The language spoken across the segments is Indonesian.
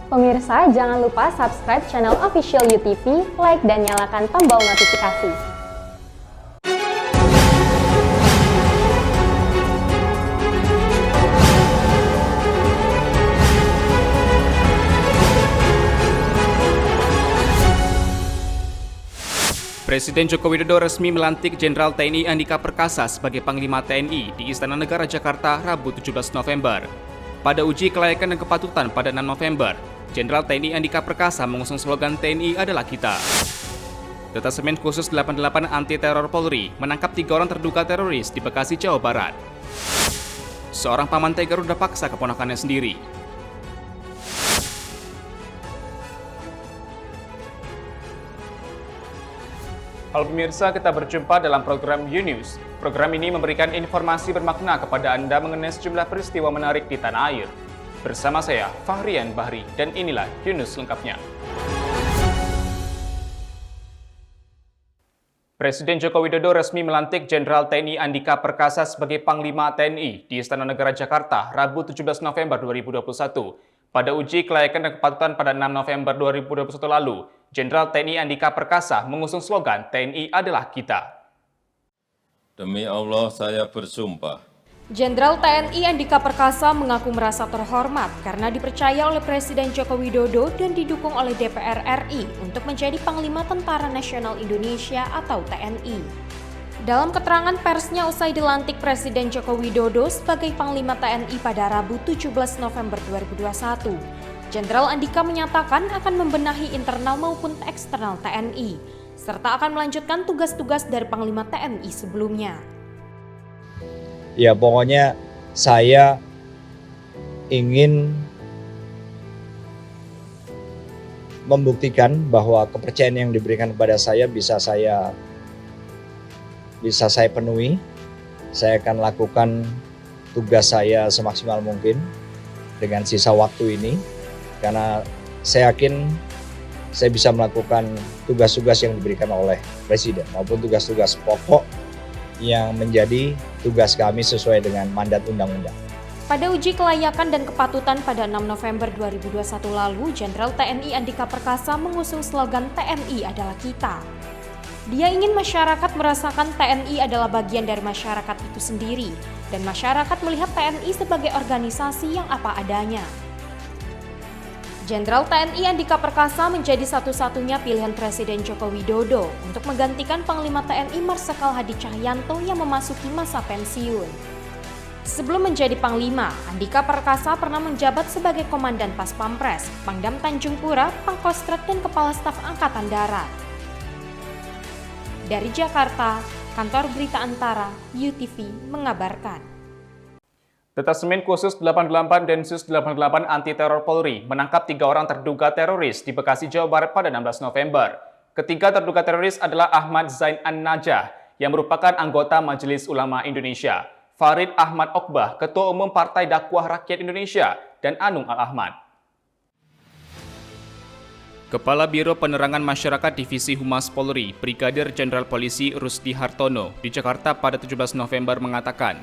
Pemirsa, jangan lupa subscribe channel official UTV, like dan nyalakan tombol notifikasi. Presiden Joko Widodo resmi melantik Jenderal TNI Andika Perkasa sebagai Panglima TNI di Istana Negara Jakarta Rabu 17 November. Pada uji kelayakan dan kepatutan pada 6 November, Jenderal TNI Andika Perkasa mengusung slogan TNI adalah kita. Detasemen Khusus 88 Anti Teror Polri menangkap 3 orang terduga teroris di Bekasi, Jawa Barat. Seorang paman Garuda paksa keponakannya sendiri. Halo pemirsa, kita berjumpa dalam program U-News. Program ini memberikan informasi bermakna kepada Anda mengenai sejumlah peristiwa menarik di tanah air. Bersama saya, Fahrian Bahri, dan inilah U-News lengkapnya. Presiden Joko Widodo resmi melantik Jenderal TNI Andika Perkasa sebagai Panglima TNI di Istana Negara Jakarta Rabu 17 November 2021. Pada uji kelayakan dan kepatutan pada 6 November 2021 lalu, Jenderal TNI Andika Perkasa mengusung slogan TNI adalah kita. Demi Allah saya bersumpah. Jenderal TNI Andika Perkasa mengaku merasa terhormat karena dipercaya oleh Presiden Joko Widodo dan didukung oleh DPR RI untuk menjadi Panglima Tentara Nasional Indonesia atau TNI. Dalam keterangan persnya usai dilantik Presiden Joko Widodo sebagai Panglima TNI pada Rabu 17 November 2021, Jenderal Andika menyatakan akan membenahi internal maupun eksternal TNI, serta akan melanjutkan tugas-tugas dari Panglima TNI sebelumnya. Ya pokoknya saya ingin membuktikan bahwa kepercayaan yang diberikan kepada saya bisa saya penuhi. Saya akan lakukan tugas saya semaksimal mungkin dengan sisa waktu ini. Karena saya yakin saya bisa melakukan tugas-tugas yang diberikan oleh Presiden maupun tugas-tugas pokok yang menjadi tugas kami sesuai dengan mandat undang-undang. Pada uji kelayakan dan kepatutan pada 6 November 2021 lalu, Jenderal TNI Andika Perkasa mengusung slogan TNI adalah kita. Dia ingin masyarakat merasakan TNI adalah bagian dari masyarakat itu sendiri dan masyarakat melihat TNI sebagai organisasi yang apa adanya. Jenderal TNI Andika Perkasa menjadi satu-satunya pilihan Presiden Joko Widodo untuk menggantikan Panglima TNI Marsikal Hadi Cahyanto yang memasuki masa pensiun. Sebelum menjadi Panglima, Andika Perkasa pernah menjabat sebagai Komandan Pas Pampres, Pangdam Tanjung Pura, Pangkostrat, dan Kepala Staf Angkatan Darat. Dari Jakarta, Kantor Berita Antara, UTV mengabarkan. Detasemen Khusus 88 Densus 88 Anti Teror Polri menangkap 3 orang terduga teroris di Bekasi, Jawa Barat pada 16 November. Ketiga terduga teroris adalah Ahmad Zain An-Najah yang merupakan anggota Majelis Ulama Indonesia, Farid Ahmad Okbah, Ketua Umum Partai Dakwah Rakyat Indonesia, dan Anung Al-Ahmad. Kepala Biro Penerangan Masyarakat Divisi Humas Polri, Brigadir Jenderal Polisi Rusdi Hartono di Jakarta pada 17 November mengatakan,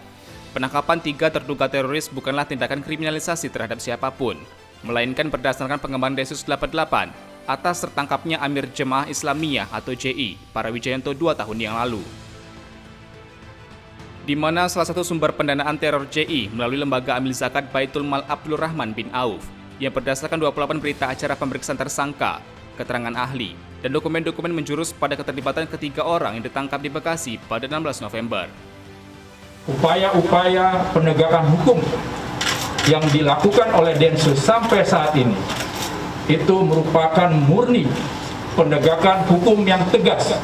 penangkapan 3 terduga teroris bukanlah tindakan kriminalisasi terhadap siapapun, melainkan berdasarkan pengembangan Densus 88 atas tertangkapnya Amir Jemaah Islamiyah atau JI, Parawijayanto 2 tahun yang lalu. Di mana salah satu sumber pendanaan teror JI melalui lembaga amil zakat Baitul Mal Abdul Rahman bin Auf, yang berdasarkan 28 berita acara pemeriksaan tersangka, keterangan ahli, dan dokumen-dokumen menjurus pada keterlibatan ketiga orang yang ditangkap di Bekasi pada 16 November. Upaya-upaya penegakan hukum yang dilakukan oleh Densus sampai saat ini itu merupakan murni penegakan hukum yang tegas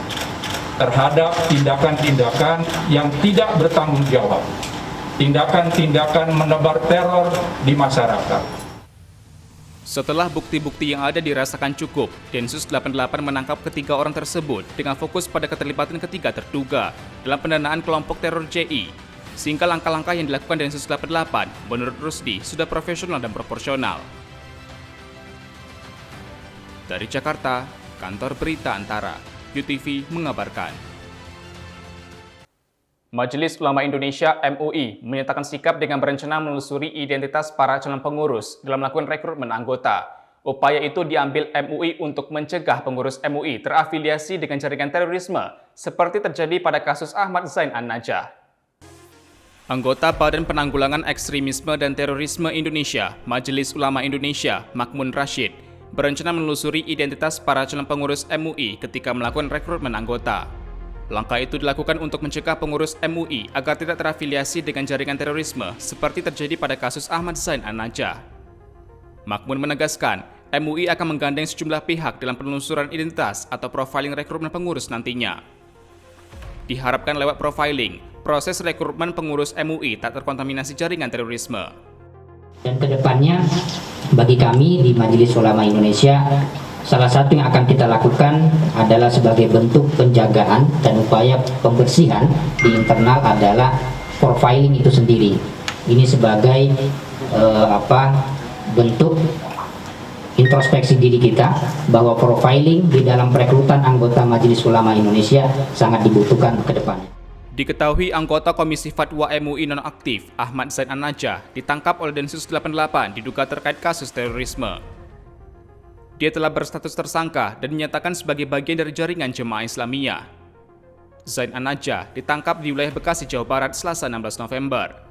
terhadap tindakan-tindakan yang tidak bertanggung jawab, tindakan-tindakan menebar teror di masyarakat. Setelah bukti-bukti yang ada dirasakan cukup, Densus 88 menangkap ketiga orang tersebut dengan fokus pada keterlibatan ketiga terduga dalam pendanaan kelompok teror JI. Sehingga langkah-langkah yang dilakukan Densus 88 menurut Rusdi sudah profesional dan proporsional. Dari Jakarta, Kantor Berita Antara, UTV mengabarkan. Majelis Ulama Indonesia (MUI) menyatakan sikap dengan berencana menelusuri identitas para calon pengurus dalam melakukan rekrutmen anggota. Upaya itu diambil MUI untuk mencegah pengurus MUI terafiliasi dengan jaringan terorisme seperti terjadi pada kasus Ahmad Zain An-Najah. Anggota Badan Penanggulangan Ekstremisme dan Terorisme Indonesia, Majelis Ulama Indonesia, Makmun Rashid, berencana menelusuri identitas para calon pengurus MUI ketika melakukan rekrutmen anggota. Langkah itu dilakukan untuk mencegah pengurus MUI agar tidak terafiliasi dengan jaringan terorisme seperti terjadi pada kasus Ahmad Zain An-Najah. Makmun menegaskan, MUI akan menggandeng sejumlah pihak dalam penelusuran identitas atau profiling rekrutmen pengurus nantinya. Diharapkan lewat profiling, proses rekrutmen pengurus MUI tak terkontaminasi jaringan terorisme. Dan kedepannya, bagi kami di Majelis Ulama Indonesia, salah satu yang akan kita lakukan adalah sebagai bentuk penjagaan dan upaya pembersihan di internal adalah profiling itu sendiri. Ini sebagai bentuk introspeksi diri kita bahwa profiling di dalam perekrutan anggota Majelis Ulama Indonesia sangat dibutuhkan ke depannya. Diketahui anggota Komisi Fatwa MUI nonaktif Ahmad Zain An-Najah ditangkap oleh Densus 88 diduga terkait kasus terorisme. Dia telah berstatus tersangka dan dinyatakan sebagai bagian dari jaringan Jemaah Islamiyah. Zain An-Najah ditangkap di wilayah Bekasi, Jawa Barat, Selasa 16 November.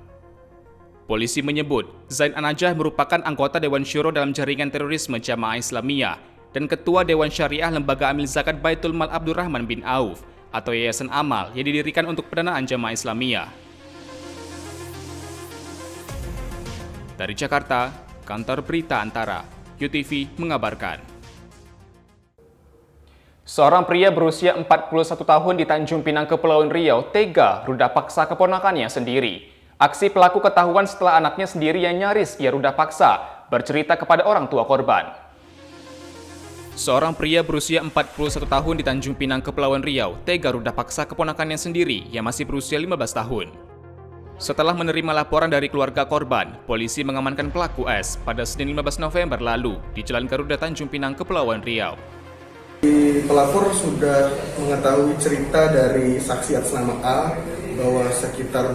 Polisi menyebut Zain An-Najah merupakan anggota Dewan Syuro dalam jaringan terorisme Jamaah Islamiyah dan Ketua Dewan Syariah Lembaga Amil Zakat Baitul Mal Abdurrahman bin Auf atau Yayasan Amal yang didirikan untuk pendanaan Jamaah Islamiyah. Dari Jakarta, Kantor Berita Antara, UTV mengabarkan. Seorang pria berusia 41 tahun di Tanjung Pinang, Kepulauan Riau tega ruda paksa keponakannya sendiri. Aksi pelaku ketahuan setelah anaknya sendiri yang nyaris ia ruda paksa bercerita kepada orang tua korban. Seorang pria berusia 41 tahun di Tanjung Pinang, Kepulauan Riau tega ruda paksa keponakannya sendiri yang masih berusia 15 tahun. Setelah menerima laporan dari keluarga korban, polisi mengamankan pelaku S pada Senin 15 November lalu di Jalan Garuda, Tanjung Pinang, Kepulauan Riau. Pelapor sudah mengetahui cerita dari saksi atas nama A bahwa sekitar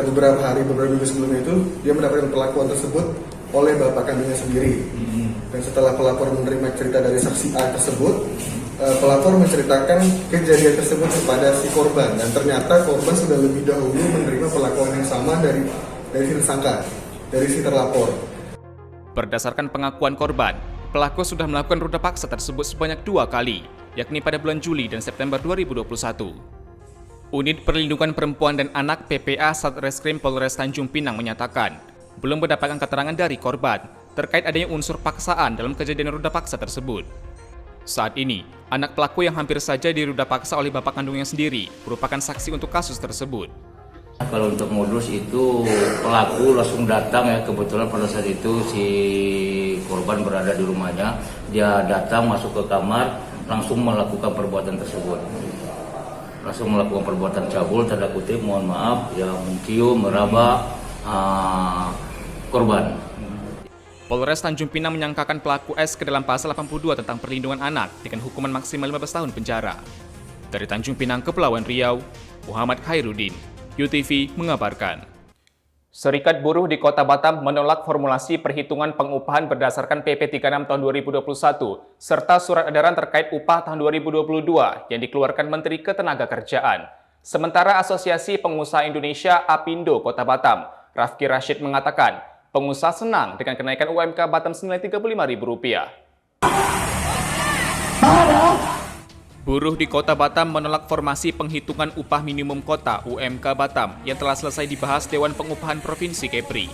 beberapa minggu sebelumnya itu dia mendapatkan perlakuan tersebut oleh bapak kandungnya sendiri. Dan setelah pelapor menerima cerita dari saksi A tersebut, pelapor menceritakan kejadian tersebut kepada si korban dan ternyata korban sudah lebih dahulu menerima perlakuan yang sama dari si tersangka, dari si terlapor. Berdasarkan pengakuan korban, pelaku sudah melakukan ruda paksa tersebut sebanyak 2 kali, yakni pada bulan Juli dan September 2021. Unit Perlindungan Perempuan dan Anak PPA Satreskrim Polres Tanjung Pinang menyatakan belum mendapatkan keterangan dari korban terkait adanya unsur paksaan dalam kejadian ruda paksa tersebut. Saat ini, anak pelaku yang hampir saja diruda paksa oleh bapak kandungnya sendiri merupakan saksi untuk kasus tersebut. Kalau untuk modus itu pelaku langsung datang ya, kebetulan pada saat itu si korban berada di rumahnya, dia datang masuk ke kamar langsung melakukan perbuatan tersebut. Langsung melakukan perbuatan cabul, tanda kutip, mohon maaf, yang mencium, meraba korban. Polres Tanjung Pinang menyangkakan pelaku S ke dalam pasal 82 tentang perlindungan anak dengan hukuman maksimal 15 tahun penjara. Dari Tanjung Pinang, Kepulauan Riau, Muhammad Khairuddin, UTV mengabarkan. Serikat Buruh di Kota Batam menolak formulasi perhitungan pengupahan berdasarkan PP 36 tahun 2021 serta surat edaran terkait upah tahun 2022 yang dikeluarkan Menteri Ketenagakerjaan. Sementara Asosiasi Pengusaha Indonesia APindo Kota Batam, Rafki Rashid mengatakan, pengusaha senang dengan kenaikan UMK Batam senilai Rp35.000. Buruh di Kota Batam menolak formasi penghitungan upah minimum kota UMK Batam yang telah selesai dibahas Dewan Pengupahan Provinsi Kepri.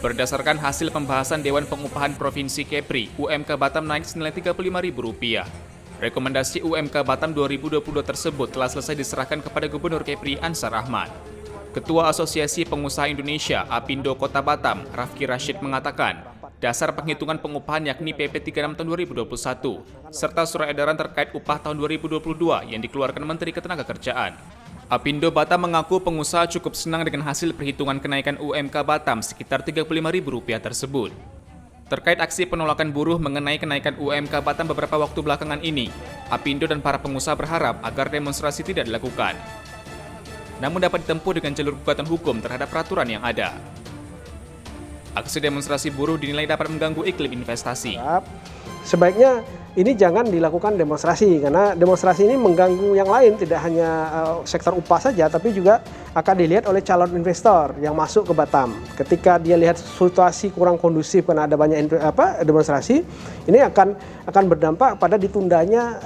Berdasarkan hasil pembahasan Dewan Pengupahan Provinsi Kepri, UMK Batam naik senilai Rp35.000. Rekomendasi UMK Batam 2022 tersebut telah selesai diserahkan kepada Gubernur Kepri Ansar Ahmad. Ketua Asosiasi Pengusaha Indonesia APindo Kota Batam, Rafki Rashid mengatakan, dasar penghitungan pengupahan yakni PP 36 tahun 2021, serta surat edaran terkait upah tahun 2022 yang dikeluarkan Menteri Ketenagakerjaan. APindo Batam mengaku pengusaha cukup senang dengan hasil perhitungan kenaikan UMK Batam sekitar Rp35.000 tersebut. Terkait aksi penolakan buruh mengenai kenaikan UMK Batam beberapa waktu belakangan ini, APindo dan para pengusaha berharap agar demonstrasi tidak dilakukan. Namun dapat ditempuh dengan jalur gugatan hukum terhadap peraturan yang ada. Aksi demonstrasi buruh dinilai dapat mengganggu iklim investasi. Sebaiknya ini jangan dilakukan demonstrasi, karena demonstrasi ini mengganggu yang lain, tidak hanya sektor upah saja, tapi juga akan dilihat oleh calon investor yang masuk ke Batam. Ketika dia lihat situasi kurang kondusif karena ada banyak demonstrasi, ini akan berdampak pada ditundanya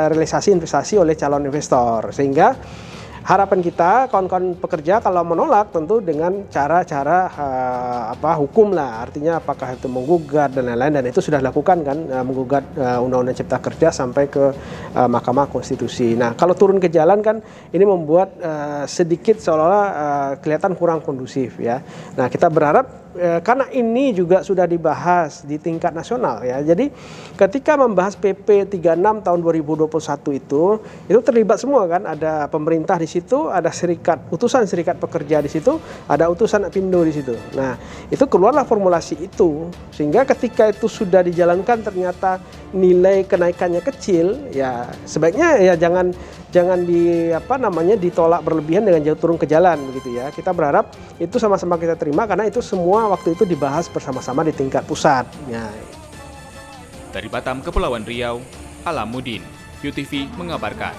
realisasi investasi oleh calon investor. Sehingga harapan kita kawan-kawan pekerja kalau menolak tentu dengan cara-cara hukum lah, artinya apakah itu menggugat dan lain-lain, dan itu sudah dilakukan kan, menggugat Undang-Undang Cipta Kerja sampai ke Mahkamah Konstitusi. Nah kalau turun ke jalan kan ini membuat sedikit seolah-olah kelihatan kurang kondusif ya. Nah kita berharap karena ini juga sudah dibahas di tingkat nasional ya. Jadi ketika membahas PP 36 tahun 2021 itu terlibat semua kan, ada pemerintah di situ, ada utusan serikat pekerja di situ, ada utusan Apindo di situ. Nah, itu keluarlah formulasi itu. Sehingga ketika itu sudah dijalankan ternyata nilai kenaikannya kecil, ya sebaiknya ya jangan ditolak berlebihan dengan jauh turun ke jalan begitu ya. Kita berharap itu sama-sama kita terima karena itu semua waktu itu dibahas bersama-sama di tingkat pusat. Ya. Dari Batam, Kepulauan Riau, Alamuddin, UTV mengabarkan.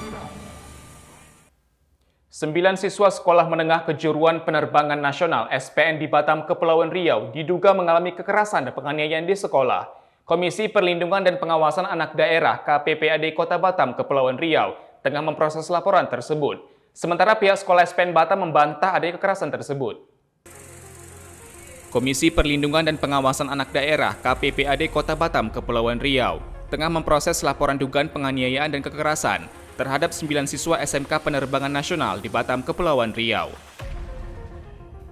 9 siswa Sekolah Menengah Kejuruan Penerbangan Nasional SPN di Batam, Kepulauan Riau diduga mengalami kekerasan dan penganiayaan di sekolah. Komisi Perlindungan dan Pengawasan Anak Daerah KPPAD Kota Batam, Kepulauan Riau tengah memproses laporan tersebut. Sementara pihak sekolah SPN Batam membantah adanya kekerasan tersebut. Komisi Perlindungan dan Pengawasan Anak Daerah KPPAD Kota Batam, Kepulauan Riau tengah memproses laporan dugaan penganiayaan dan kekerasan terhadap 9 siswa SMK Penerbangan Nasional di Batam, Kepulauan Riau.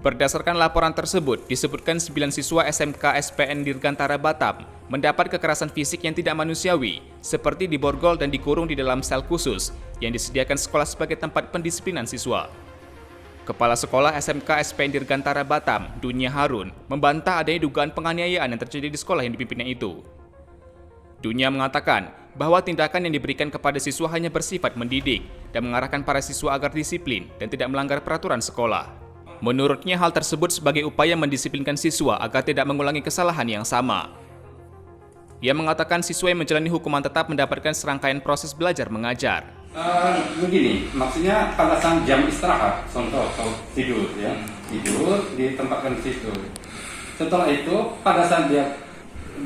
Berdasarkan laporan tersebut, disebutkan 9 siswa SMK SPN Dirgantara Batam mendapat kekerasan fisik yang tidak manusiawi, seperti diborgol dan dikurung di dalam sel khusus yang disediakan sekolah sebagai tempat pendisiplinan siswa. Kepala Sekolah SMK SPN Dirgantara Batam, Dunia Harun, membantah adanya dugaan penganiayaan yang terjadi di sekolah yang dipimpinnya itu. Dunia mengatakan bahwa tindakan yang diberikan kepada siswa hanya bersifat mendidik dan mengarahkan para siswa agar disiplin dan tidak melanggar peraturan sekolah. Menurutnya hal tersebut sebagai upaya mendisiplinkan siswa agar tidak mengulangi kesalahan yang sama. Ia mengatakan siswa yang menjalani hukuman tetap mendapatkan serangkaian proses belajar mengajar. Begini, maksudnya pada saat jam istirahat, contoh tidur ya, tidur ditempatkan di situ. Setelah itu pada saat dia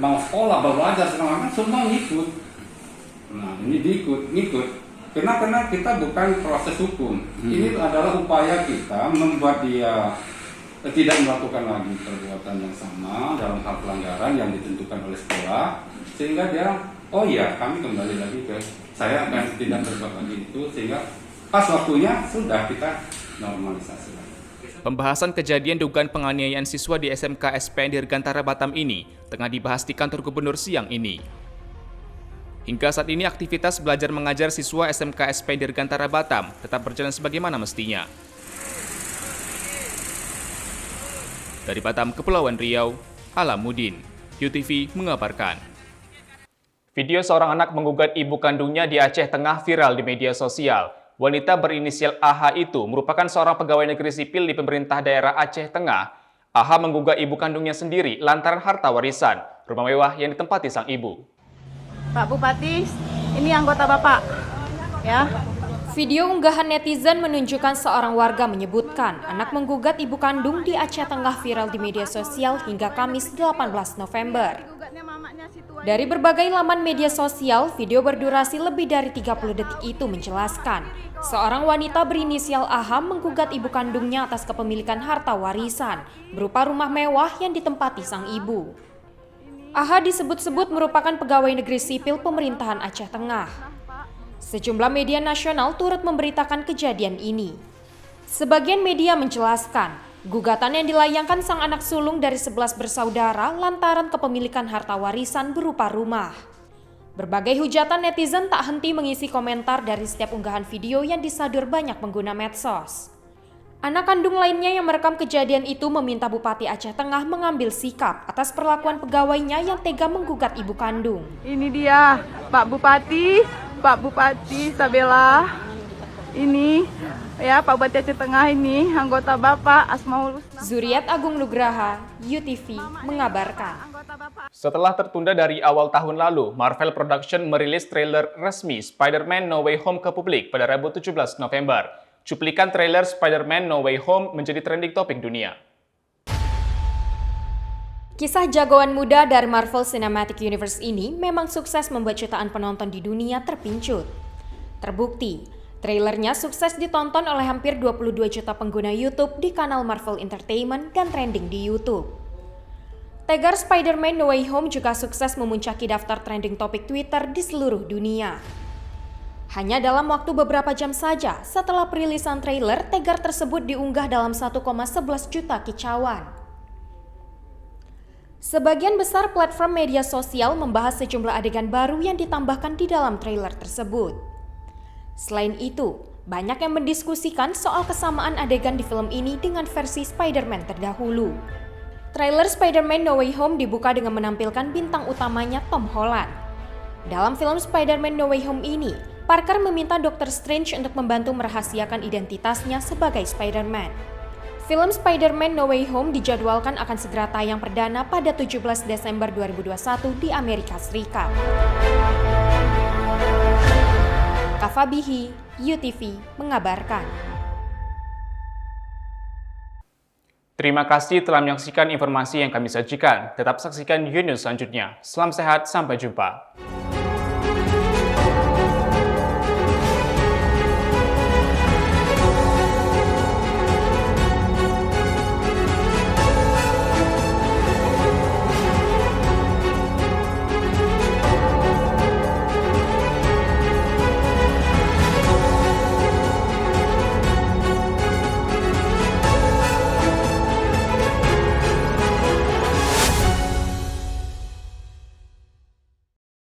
mau sekolah, belajar segala macam, semua ngikut. Nah ini ngikut. Karena kita bukan proses hukum. Ini adalah upaya kita membuat dia tidak melakukan lagi perbuatan yang sama dalam hal pelanggaran yang ditentukan oleh sekolah, sehingga dia, oh iya kami kembali lagi ke saya akan tidak berbuat lagi itu, sehingga pas waktunya sudah kita normalisasi lagi. Pembahasan kejadian dugaan penganiayaan siswa di SMK SPN Dirgantara Batam ini tengah dibahas di kantor gubernur siang ini. Hingga saat ini aktivitas belajar mengajar siswa SMK SPN Dirgantara Batam tetap berjalan sebagaimana mestinya. Dari Batam, Kepulauan Riau, Alamuddin, UTV mengabarkan. Video seorang anak menggugat ibu kandungnya di Aceh Tengah viral di media sosial. Wanita berinisial AH itu merupakan seorang pegawai negeri sipil di pemerintah daerah Aceh Tengah. AH menggugat ibu kandungnya sendiri lantaran harta warisan, rumah mewah yang ditempati sang ibu. Pak Bupati, ini anggota Bapak, ya. Video unggahan netizen menunjukkan seorang warga menyebutkan anak menggugat ibu kandung di Aceh Tengah viral di media sosial hingga Kamis 18 November. Dari berbagai laman media sosial, video berdurasi lebih dari 30 detik itu menjelaskan seorang wanita berinisial AH menggugat ibu kandungnya atas kepemilikan harta warisan berupa rumah mewah yang ditempati sang ibu. AH disebut-sebut merupakan pegawai negeri sipil pemerintahan Aceh Tengah. Sejumlah media nasional turut memberitakan kejadian ini. Sebagian media menjelaskan, gugatan yang dilayangkan sang anak sulung dari 11 bersaudara lantaran kepemilikan harta warisan berupa rumah. Berbagai hujatan netizen tak henti mengisi komentar dari setiap unggahan video yang disadur banyak pengguna medsos. Anak kandung lainnya yang merekam kejadian itu meminta Bupati Aceh Tengah mengambil sikap atas perlakuan pegawainya yang tega menggugat ibu kandung. Ini dia, Pak Bupati Sabela. ini ya Pak Bupati Aceh Tengah ini anggota Bapak Asmaul Husna. Zuriat Agung Nugraha, UTV mengabarkan. Setelah tertunda dari awal tahun lalu, Marvel Production merilis trailer resmi Spider-Man No Way Home ke publik pada Rabu 17 November. Cuplikan trailer Spider-Man No Way Home menjadi trending topik dunia. Kisah jagoan muda dari Marvel Cinematic Universe ini memang sukses membuat jutaan penonton di dunia terpincut. Terbukti, trailernya sukses ditonton oleh hampir 22 juta pengguna YouTube di kanal Marvel Entertainment dan trending di YouTube. Tagar Spider-Man No Way Home juga sukses memuncaki daftar trending topik Twitter di seluruh dunia. Hanya dalam waktu beberapa jam saja setelah perilisan trailer, tagar tersebut diunggah dalam 1,11 juta kicauan. Sebagian besar platform media sosial membahas sejumlah adegan baru yang ditambahkan di dalam trailer tersebut. Selain itu, banyak yang mendiskusikan soal kesamaan adegan di film ini dengan versi Spider-Man terdahulu. Trailer Spider-Man No Way Home dibuka dengan menampilkan bintang utamanya Tom Holland. Dalam film Spider-Man No Way Home ini, Parker meminta Dr. Strange untuk membantu merahasiakan identitasnya sebagai Spider-Man. Film Spider-Man No Way Home dijadwalkan akan segera tayang perdana pada 17 Desember 2021 di Amerika Serikat. Kafabihi, UTV mengabarkan. Terima kasih telah menyaksikan informasi yang kami sajikan. Tetap saksikan News selanjutnya. Salam sehat, sampai jumpa.